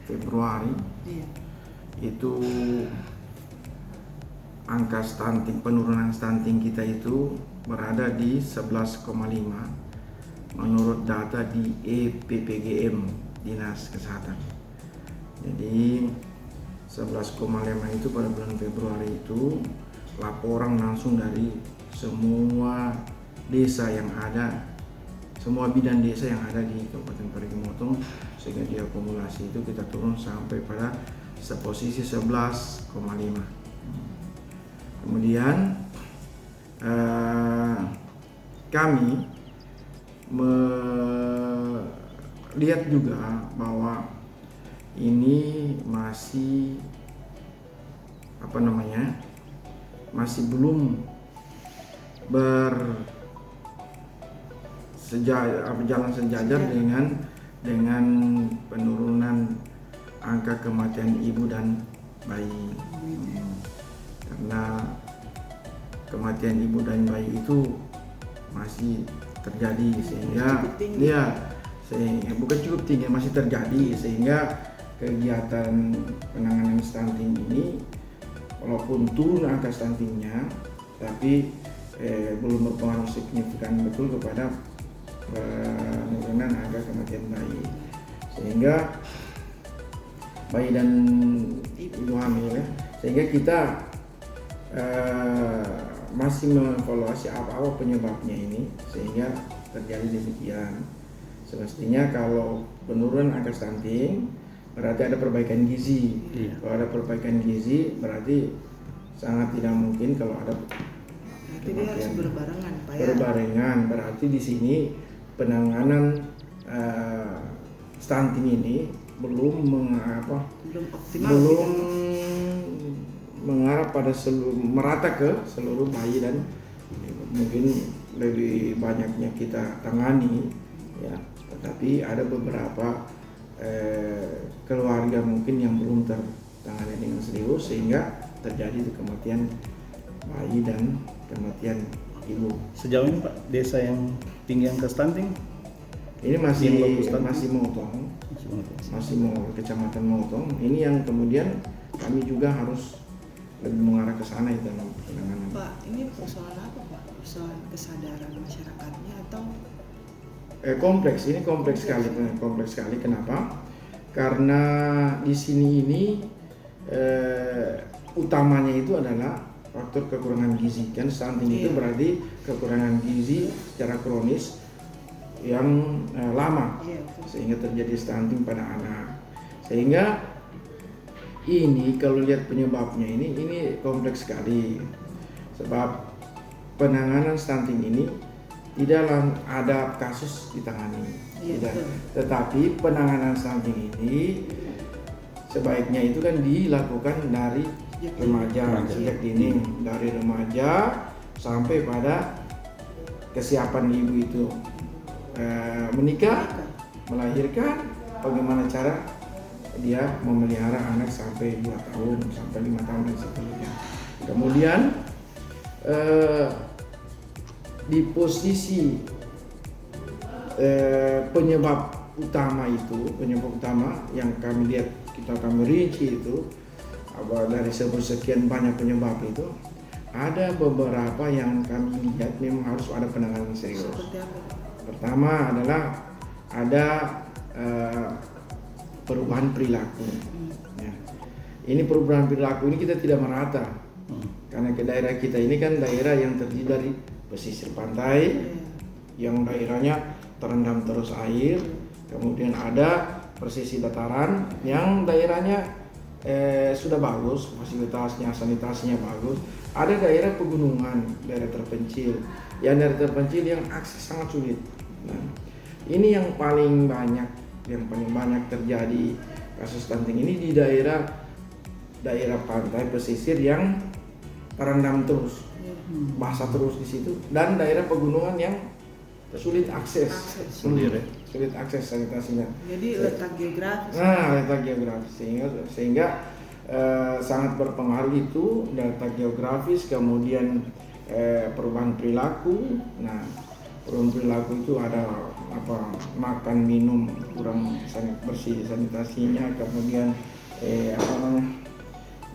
Februari itu angka stunting, penurunan stunting kita itu berada di 11,5 menurut data di EPPGM Dinas Kesehatan. Jadi 11,5 itu pada bulan Februari itu laporan langsung dari semua desa yang ada, semua bidan desa yang ada di Kabupaten Parigi Motong, sehingga diakumulasi itu kita turun sampai pada posisi 11,5. Kemudian kami melihat juga bahwa ini masih masih belum berjalan sejajar dengan penurunan angka kematian ibu dan bayi. Karena kematian ibu dan bayi itu masih terjadi, sehingga bukan cukup tinggi, masih terjadi, sehingga kegiatan penanganan stunting ini walaupun turun angka stuntingnya, tapi belum berpengaruh signifikan betul kepada penurunan angka kematian bayi, sehingga bayi dan ibu hamil ya. Sehingga kita masih mengevaluasi apa penyebabnya ini sehingga terjadi demikian. Semestinya kalau penurunan angka stunting berarti ada perbaikan gizi. Kalau ada perbaikan gizi berarti sangat tidak mungkin kalau ada harus berbarengan. Berarti di sini penanganan stunting ini belum mengarah pada merata ke seluruh bayi, dan mungkin lebih banyaknya kita tangani ya, tetapi ada beberapa keluarga mungkin yang belum tertangani dengan serius sehingga terjadi kematian bayi dan kematian ibu. Sejauh ini Pak, desa yang tinggi angka stunting ini masih Motong, Kecamatan Motong. Ini yang kemudian kami juga harus lebih mengarah ke sana itu dalam penanganan. Pak, ini persoalan apa Pak? Persoalan kesadaran masyarakatnya atau? Kompleks sekali. Kenapa? Karena di sini utamanya itu adalah faktor kekurangan gizi. Kan stunting itu berarti kekurangan gizi secara kronis yang lama, sehingga terjadi stunting pada anak. Sehingga ini kalau lihat penyebabnya ini kompleks sekali, sebab penanganan stunting ini tidaklah ada kasus ditangani, tetapi penanganan stunting ini sebaiknya itu kan dilakukan dari remaja, sejak dini, dari remaja sampai pada kesiapan ibu itu menikah, melahirkan, bagaimana cara dia memelihara anak sampai 2 tahun, sampai 5 tahun dan seterusnya. Kemudian di posisi penyebab utama yang kami lihat, kami rinci itu dari sekian banyak penyebab itu, ada beberapa yang kami lihat memang harus ada penanganan serius. Pertama adalah ada perubahan perilaku. Ya. Ini perubahan perilaku ini kita tidak merata, karena ke daerah kita ini kan daerah yang terdiri dari pesisir pantai, yang daerahnya terendam terus air, kemudian ada pesisir dataran yang daerahnya sudah bagus, fasilitasnya, sanitasinya bagus. Ada daerah pegunungan, daerah terpencil, yang akses sangat sulit. Nah, ini yang paling banyak terjadi kasus stunting ini di daerah pantai pesisir yang terendam terus, basah terus di situ, dan daerah pegunungan yang sulit akses sanitasinya. Jadi letak geografis. Letak geografis sehingga sangat berpengaruh itu letak geografis, kemudian perubahan perilaku. Nah, perubahan perilaku itu ada makan minum kurang bersih sanitasinya, kemudian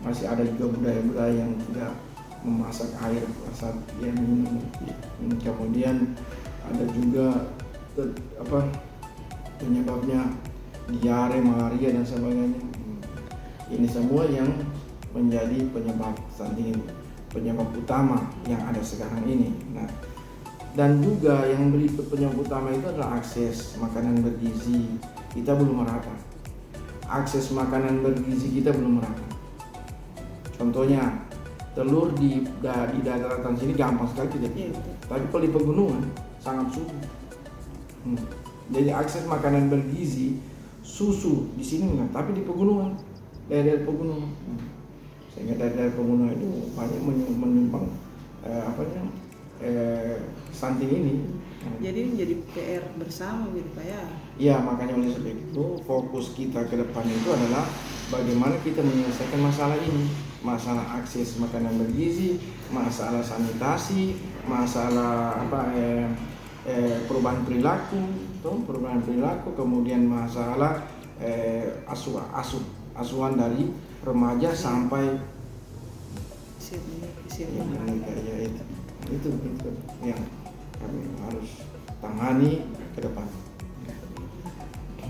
masih ada juga budaya-budaya yang tidak memasak air saat dia minum. Kemudian ada juga penyebabnya diare, malaria dan sebagainya. Ini semua yang menjadi penyebab stunting, penyebab utama yang ada sekarang ini. Nah, dan juga yang berikut penyebab utama itu adalah akses makanan bergizi kita belum merata. Akses makanan bergizi kita belum merata. Contohnya telur di daratan sini gampang sekali kita dapat, tapi kalau di pegunungan sangat sulit. Jadi akses makanan bergizi, susu di sini enggak, tapi di pegunungan, daerah pegunungan, sehingga daerah pegunungan itu banyak menyumbang stunting ini. Jadi menjadi PR bersama gitu Pak ya. Iya, makanya oleh sebab itu fokus kita ke depan itu adalah bagaimana kita menyelesaikan masalah ini, masalah akses makanan bergizi, masalah sanitasi, masalah perubahan perilaku, kemudian masalah asuhan dari remaja sampai itu yang kami harus tangani ke depan.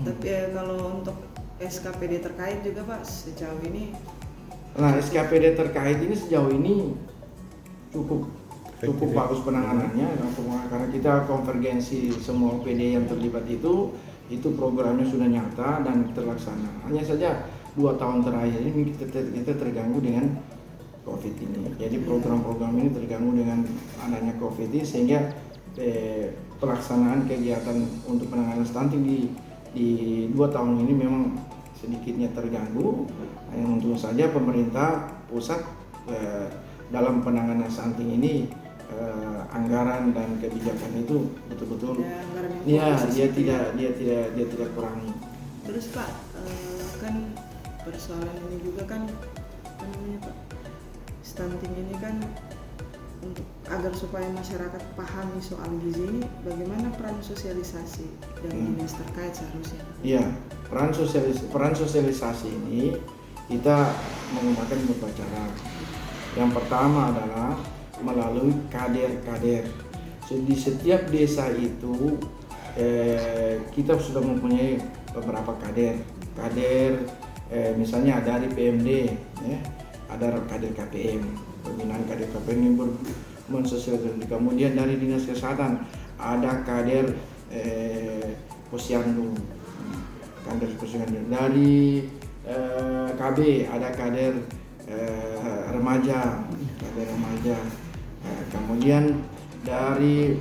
Tapi kalau untuk SKPD terkait juga Pak sejauh ini. Nah, SKPD terkait ini sejauh ini cukup bagus penanganannya, karena kita konvergensi semua OPD yang terlibat itu programnya sudah nyata dan terlaksana. Hanya saja 2 tahun terakhir ini kita terganggu dengan COVID ini. Jadi program-program ini terganggu dengan adanya COVID ini, sehingga pelaksanaan kegiatan untuk penanganan stunting di 2 tahun ini memang sedikitnya terganggu. Yang untung saja pemerintah pusat dalam penanganan stunting ini anggaran dan kebijakan itu betul-betul dia tidak kurangi. Terus Pak, kan persoalan ini juga kan namanya Pak, stunting ini kan untuk agar supaya masyarakat pahami soal gizi ini, bagaimana peran sosialisasi dari dinas terkait seharusnya? Iya, peran sosialisasi ini kita menggunakan beberapa cara. Yang pertama adalah melalui kader-kader. Di setiap desa itu kita sudah mempunyai beberapa kader. Misalnya dari PMD, ada kader KPM, pembinaan kader KPM yang mensosialisasikan. Kemudian dari dinas kesehatan ada kader posyandu, dari KB ada kader remaja. Kemudian dari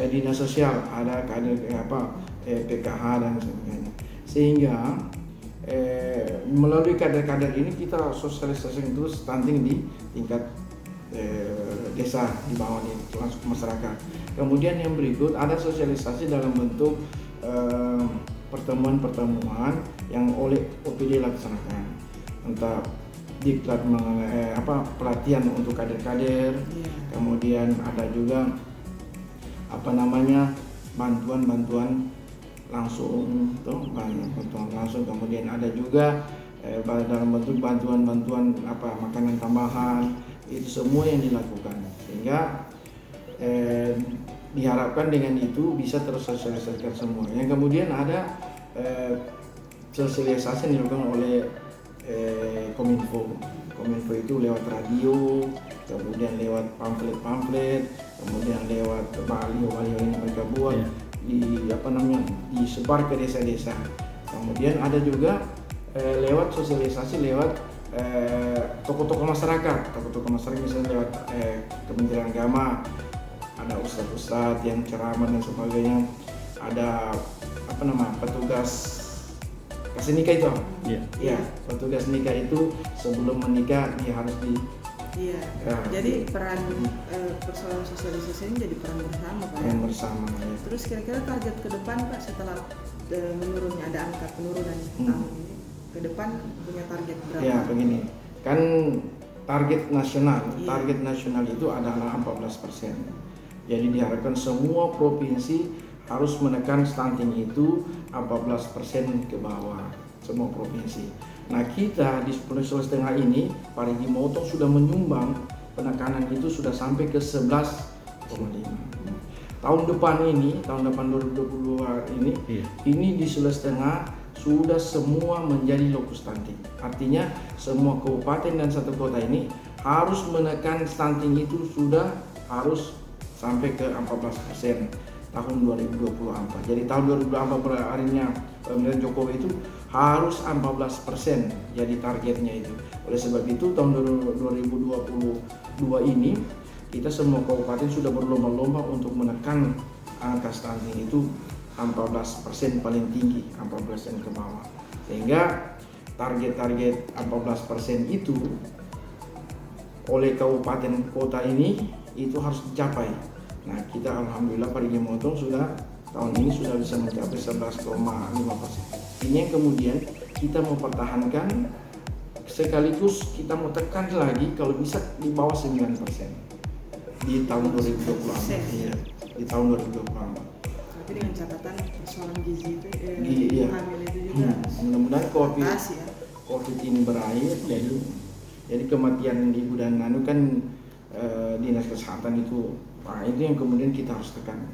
dinas sosial ada kader PKH dan sebagainya. Sehingga melalui kader-kader ini kita sosialisasi terus stunting di tingkat desa di bawah ini langsung ke masyarakat. Kemudian yang berikut ada sosialisasi dalam bentuk pertemuan-pertemuan yang oleh OPD laksanakan, entah diklat pelatihan untuk kader-kader, kemudian ada juga bantuan langsung, kemudian ada juga dalam bentuk bantuan makanan tambahan. Itu semua yang dilakukan, sehingga diharapkan dengan itu bisa tersosialisasikan semua. Yang kemudian ada sosialisasi yang dilakukan oleh Kominfo itu lewat radio, kemudian lewat pamflet, kemudian lewat baliho yang mereka buat, disebar ke desa-desa. Kemudian ada juga lewat sosialisasi lewat tokoh-tokoh masyarakat misalnya lewat Kementerian Agama, ada ustadz yang ceramah dan sebagainya, ada petugas kasih nikah itu. Petugas nikah itu sebelum menikah dia harus jadi peran persoalan sosialisasi ini jadi peran bersama Pak. Peran bersama. Ya. Terus kira-kira target ke depan Pak setelah menurunnya ada angka penurunan tahun ini, ke depan punya target berapa? Ya begini, kan target nasional itu adalah 14%. Jadi diharapkan semua provinsi harus menekan stunting itu 14% ke bawah, semua provinsi. Nah kita di Sulawesi Tengah ini, Parigi Motong sudah menyumbang penekanan itu sudah sampai ke 11,5. Tahun depan 2022 ini di Sulawesi Tengah sudah semua menjadi lokus stunting. Artinya semua kabupaten dan satu kota ini harus menekan stunting itu sudah harus sampai ke 14% tahun 2024. Jadi tahun 2024 harinya pemerintahan Jokowi itu harus 14% jadi targetnya itu. Oleh sebab itu tahun 2022 ini kita semua kabupaten sudah berlomba-lomba untuk menekan angka stunting itu 14% paling tinggi, 14% ke bawah. Sehingga target-target 14% itu oleh kabupaten kota ini itu harus dicapai. Nah kita alhamdulillah Parigi Motong sudah tahun ini sudah bisa mencapai 11,5%. Ini yang kemudian kita mau pertahankan sekaligus kita mau tekan lagi kalau bisa di bawah 9% di tahun 2024. Iya, di tahun 2024. Tapi dengan catatan persoalan gizi itu, Iya. hamil itu juga Mudah-mudahan teratasi ya. COVID ini berakhir, jadi kematian ibu dan anu kan dinas kesehatan itu, nah itu yang kemudian kita harus tekan.